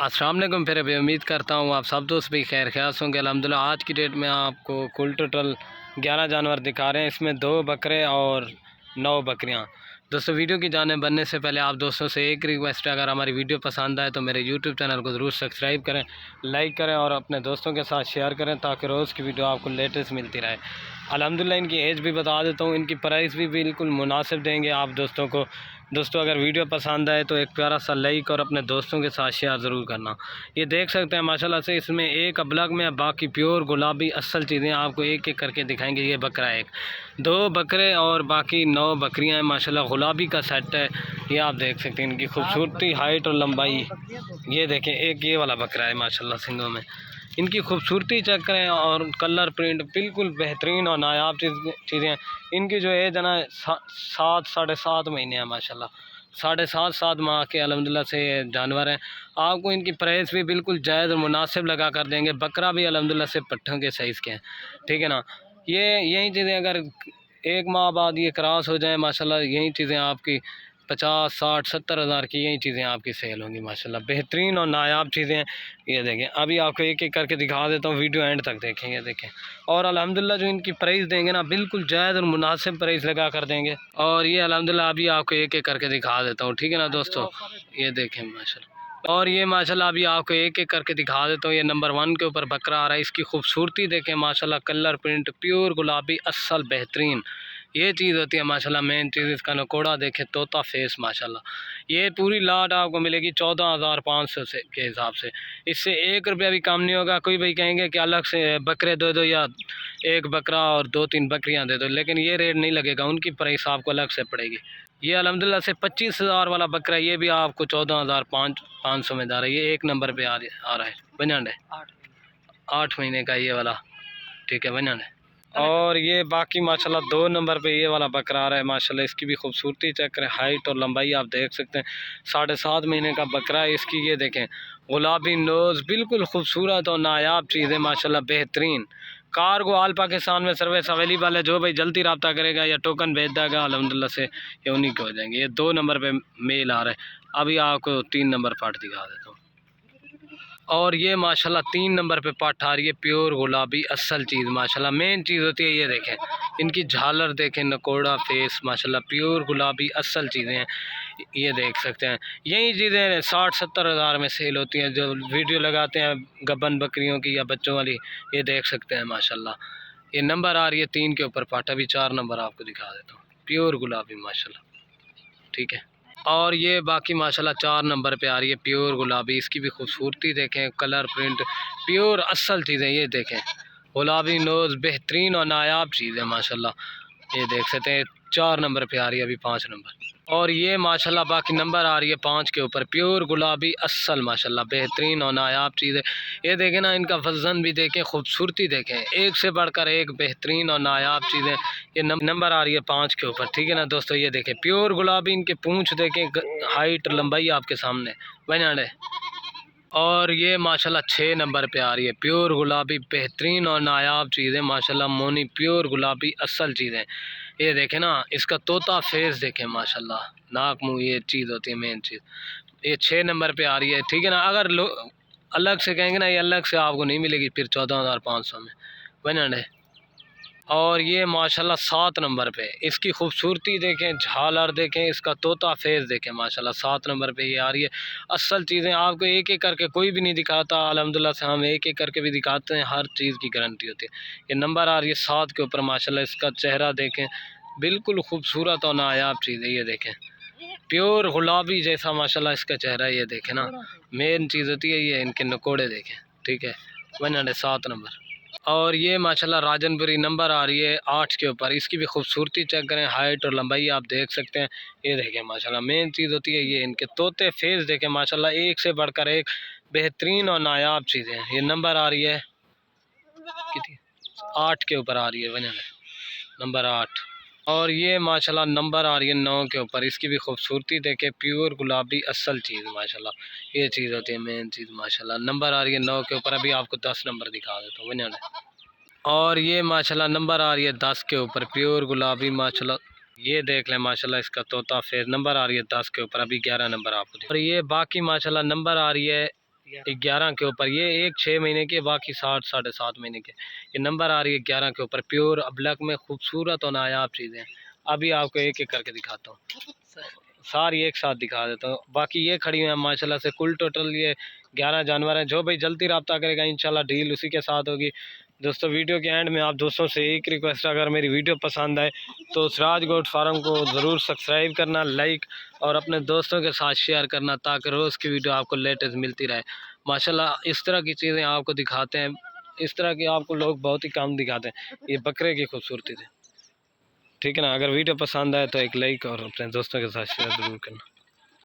अस्सलाम वालेकुम। फिर अभी उम्मीद करता हूँ आप सब दोस्त भी खैर ख्यास होंगे। अल्हम्दुलिल्लाह आज की डेट में आपको कुल टोटल 11 जानवर दिखा रहे हैं। इसमें 2 बकरे और 9 बकरियाँ। दोस्तों वीडियो की जाने बनने से पहले आप दोस्तों से एक रिक्वेस्ट है, अगर हमारी वीडियो पसंद आए तो मेरे यूट्यूब चैनल को ज़रूर सब्सक्राइब करें, लाइक करें और अपने दोस्तों के साथ शेयर करें ताकि रोज़ की वीडियो आपको लेटेस्ट मिलती रहे। अल्हम्दुलिल्लाह इनकी एज भी बता देता हूँ, इनकी प्राइस भी बिल्कुल मुनासिब देंगे आप दोस्तों को। दोस्तों अगर वीडियो पसंद आए तो एक प्यारा सा लाइक और अपने दोस्तों के साथ शेयर ज़रूर करना। ये देख सकते हैं माशाल्लाह से इसमें एक अबलग में, बाकी प्योर गुलाबी असल चीज़ें आपको एक एक करके दिखाएंगे। ये बकरा एक, 2 बकरे और बाकी 9 बकरियां हैं। माशाल्लाह गुलाबी का सेट है। ये आप देख सकते हैं इनकी खूबसूरती, हाइट और लंबाई। ये देखें एक ये वाला बकरा है माशाल्लाह सिंगों में। इनकी खूबसूरती चेक करें और कलर प्रिंट बिल्कुल बेहतरीन और नायाब चीज़ें। इनकी जो एज है ना 7 साढ़े 7 महीने हैं माशाल्लाह। 7.5 माह के अल्हम्दुलिल्लाह से जानवर हैं। आपको इनकी प्राइस भी बिल्कुल जायज़ और मुनासिब लगा कर देंगे। बकरा भी अल्हम्दुलिल्लाह से पट्ठों के साइज़ के हैं, ठीक है ना। ये यही चीज़ें अगर 1 माह बाद ये क्रॉस हो जाए माशाल्लाह, यही चीज़ें आपकी 50 60 70 हज़ार की यही चीज़ें आपकी सेल होंगी माशाल्लाह। बेहतरीन और नायाब चीज़ें हैं। ये देखें अभी आपको एक एक करके दिखा देता हूँ, वीडियो एंड तक देखेंगे देखें। और अल्हम्दुलिल्लाह जो इनकी प्राइस देंगे ना बिल्कुल जायज़ और मुनासिब प्राइस लगा कर देंगे। और ये अल्हम्दुलिल्लाह अभी आपको एक एक करके दिखा देता हूँ, ठीक है ना दोस्तों। ये देखें माशाल्लाह, और ये माशाल्लाह अभी आपको एक एक करके दिखा देता हूँ। ये नंबर 1 के ऊपर बकरा आ रहा है। इसकी खूबसूरती देखें माशाल्लाह, कलर प्रिंट प्योर गुलाबी असल बेहतरीन। ये चीज़ होती है माशाल्लाह मेन चीज़। इसका नकोड़ा देखें, तोता फेस माशाल्लाह। ये पूरी लाट आपको मिलेगी 14,500 से के हिसाब से। इससे 1 रुपया भी कम नहीं होगा। कोई भाई कहेंगे कि अलग से बकरे दे दो या एक बकरा और 2-3 बकरियां दे दो, लेकिन ये रेट नहीं लगेगा, उनकी प्राइस आपको अलग से पड़ेगी। ये अल्हम्दुलिल्लाह से 25,000 वाला बकरा, ये भी आपको 14,500 में जा रहा है। ये 1 नंबर पे आ रहा है बंजाने 8 महीने का ये वाला, ठीक है बंजाने। और ये बाकी माशाल्लाह 2 नंबर पे ये वाला बकरा आ रहा है माशाल्लाह। इसकी भी खूबसूरती चेक करें, हाइट और लंबाई आप देख सकते हैं। 7.5 महीने का बकरा है। इसकी ये देखें गुलाबी नोज़, बिल्कुल खूबसूरत और नायाब चीज़ है माशाल्लाह बेहतरीन। कार को आल पाकिस्तान में सर्विस अवेलेबल है। जो भाई जल्दी रब्ता करेगा या टोकन भेज देगा अल्हम्दुलिल्लाह से ये उन्हीं के हो जाएंगे। ये 2 नंबर पे मेल आ रहा है। अभी आपको 3 नंबर पार्ट दिखा देता हूँ। और ये माशाल्लाह 3 नंबर पे पाठ आ रही है, प्योर गुलाबी असल चीज़ माशाल्लाह। मेन चीज़ होती है ये देखें इनकी झालर देखें, नकोड़ा फेस माशाल्लाह, प्योर गुलाबी असल चीज़ें हैं। ये देख सकते हैं यही चीज़ें 60-70 हज़ार में सेल होती हैं। जो वीडियो लगाते हैं गबन बकरियों की या बच्चों वाली, ये देख सकते हैं माशाल्लाह। ये नंबर आ रही है 3 के ऊपर पाठ। अभी 4 नंबर आपको दिखा देता हूँ, प्योर गुलाबी माशाल्लाह, ठीक है। और ये बाकी माशाल्लाह 4 नंबर पे आ रही है प्योर गुलाबी। इसकी भी खूबसूरती देखें, कलर प्रिंट प्योर असल चीज़ें। ये देखें गुलाबी नोज़, बेहतरीन और नायाब चीज़ है माशाल्लाह। ये देख सकते हैं 4 नंबर पे आ रही है, अभी 5 नंबर। और ये माशाल्लाह बाकी नंबर आ रही है 5 के ऊपर, प्योर गुलाबी असल माशाल्लाह बेहतरीन और नायाब चीज़ है। ये देखें ना, इनका वज़न भी देखें, खूबसूरती देखें, एक से बढ़कर एक बेहतरीन और नायाब चीज़ें। ये नंबर आ रही है 5 के ऊपर, ठीक है ना दोस्तों। ये देखें प्योर गुलाबी, इनके पूँछ देखें, हाइट लंबाई आपके सामने बना। और ये माशाल्लाह 6 नंबर पे आ रही है, प्योर गुलाबी बेहतरीन और नायाब चीज़ें माशाल्लाह। मोनी प्योर गुलाबी असल चीज़ें। ये देखें ना, इसका तोता फेस देखें माशाल्लाह, नाक मुँह ये चीज़ होती है मेन चीज़। ये 6 नंबर पे आ रही है, ठीक है ना। अगर अलग से कहेंगे ना, ये अलग से आपको नहीं मिलेगी फिर 14,500 में बना। और ये माशाल्लाह 7 नंबर पे, इसकी खूबसूरती देखें, झालर देखें, इसका तोता फेस देखें माशाल्लाह। 7 नंबर पे ये आ रही है। असल चीज़ें आपको एक एक करके कोई भी नहीं दिखाता अल्हम्दुलिल्लाह से, हम एक एक करके भी दिखाते हैं, हर चीज़ की गारंटी होती है। ये नंबर आ रही है 7 के ऊपर माशाल्लाह। इसका चेहरा देखें, बिल्कुल खूबसूरत और नायाब चीज़ है। ये देखें प्योर गुलाबी जैसा माशाल्लाह इसका चेहरा। ये देखें ना, मेन चीज़ होती है ये इनके नकोड़े देखें, ठीक है 7 नंबर। और ये माशाल्लाह राजनपुरी नंबर आ रही है 8 के ऊपर। इसकी भी खूबसूरती चेक करें, हाइट और लंबाई आप देख सकते हैं। ये देखें माशाल्लाह मेन चीज़ होती है ये इनके तोते फेस देखें माशाल्लाह, एक से बढ़कर एक बेहतरीन और नायाब चीज़ें हैं। ये नंबर आ रही है कितनी, 8 के ऊपर आ रही है वजह नंबर 8। और ये माशाल्लाह नंबर आ रही है 9 के ऊपर। इसकी भी खूबसूरती देखें, प्योर गुलाबी असल चीज़ माशाल्लाह। ये चीज़ होती है मेन चीज़ माशाल्लाह। नंबर आ रही है 9 के ऊपर। अभी आपको 10 नंबर दिखा देता हूँ वजह। और ये माशाल्लाह नंबर आ रही है 10 के ऊपर, प्योर गुलाबी माशाल्लाह। ये देख लें माशाल्लाह इसका तोता फेस। नंबर आ रही है 10 के ऊपर, अभी 11 नंबर आपको। और ये बाकी माशाल्लाह नंबर आ रही है 11 के ऊपर। ये एक 6 महीने के, बाकी 7 साढ़े 7 महीने के। ये नंबर आ रही है 11 के ऊपर। प्योर ब्लैक में खूबसूरत और नायाब चीज़ें। अभी आपको एक एक करके दिखाता हूँ, सारी एक साथ दिखा देता हूँ। बाकी ये खड़ी हुई है माशाल्लाह से। कुल टोटल ये 11 जानवर हैं। जो भाई जल्दी रब्ता करेगा इंशाल्लाह डील उसी के साथ होगी। दोस्तों वीडियो के एंड में आप दोस्तों से एक रिक्वेस्ट, अगर मेरी वीडियो पसंद आए तो सिराज गोट फार्म को ज़रूर सब्सक्राइब करना, लाइक और अपने दोस्तों के साथ शेयर करना, ताकि रोज़ की वीडियो आपको लेटेस्ट मिलती रहे। माशाल्लाह इस तरह की चीज़ें आपको दिखाते हैं, इस तरह की आपको लोग बहुत ही कम दिखाते हैं। ये बकरे की खूबसूरती थी, ठीक है ना। अगर वीडियो पसंद आए तो एक लाइक और अपने दोस्तों के साथ शेयर ज़रूर करना।